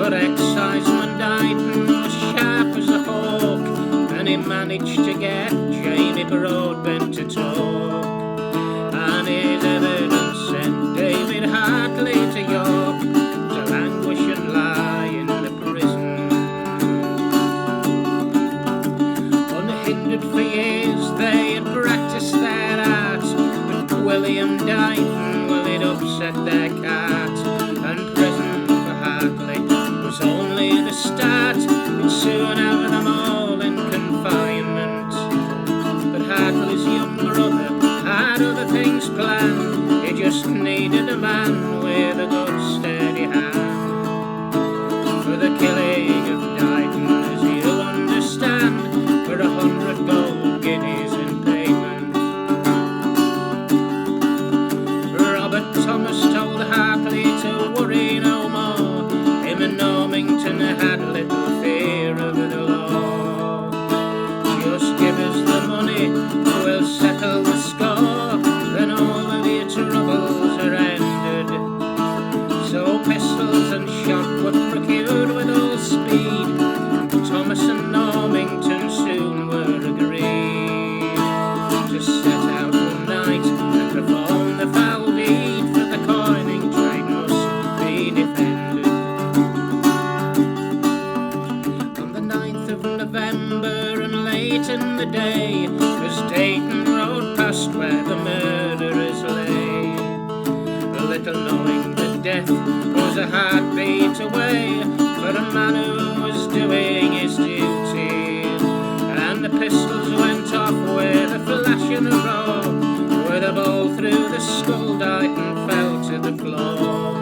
But exciseman Dighton was sharp as a hawk, and he managed to get Jamie Broadbent to talk. And his evidence sent David Hartley to York to languish and lie in the prison. Unhindered for years they had practised their art, but William Dighton, well, he'd upset their cart, and prison for Hartley was only the start. He'd soon have them all in confinement. But Hartley's young brother had other things planned. He just needed a man with a good steady hand for the killing of Dighton, as you'll understand, for 100 gold guineas in payment. Robert Thomas told Hartley to worry no more. Him and Normington had little fear of the law. Just give us the money, we'll settle the score, then all of your troubles are ended. So pistols and shot were procured with all speed. Thomas and Normington soon were agreed to set out one night and perform the foul deed, for the coining trade must be defended. On the 9th of November and late in the day, as Dayton rode past where the murderers lay, little knowing that death was a heartbeat away for a man who was doing his duty. And the pistols went off with a flash and a roar, with a ball through the skull, Dighton fell to the floor,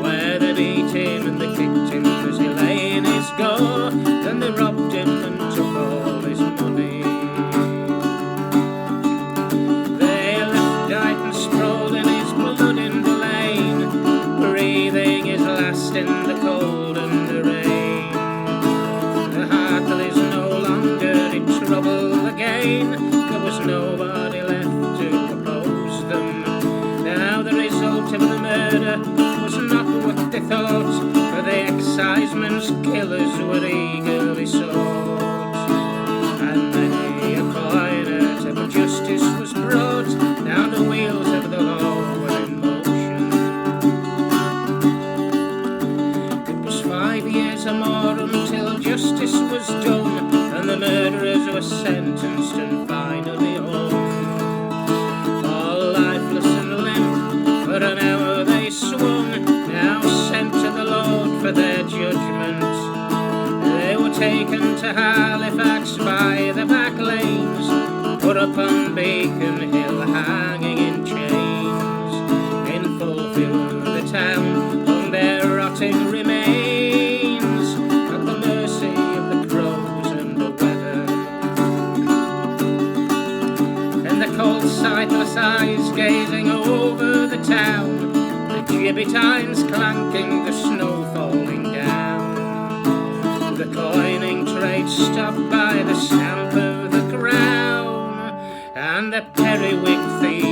where they beat him and they kicked him as he lay in his gore. Then they robbed him and took all his money. They left Dighton sprawled in his blood in the lane, breathing his last in the cold and the rain. The Hartleys no longer in trouble again, there was nobody left to oppose them. Now the result of the murder was not what they thought, for the exciseman's killers were eagerly sought. And many a coiner till justice was brought, now the wheels of the law were in motion. It was 5 years or more until justice was done, and the murderers were sentenced and finally hung. All lifeless and limp, for an hour they swung, now sent to the Lord for their judgment. They were taken to Halifax by the back lanes, put upon Beacon Hill, hanging in chains. In full view of the town hung their rotting remains, at the mercy of the crows and the weather. And the cold sightless eyes gazing over the town, the gibbetines clanking, the snow falling down. The coining trade stopped by the stamp of the crown, and the periwig thieves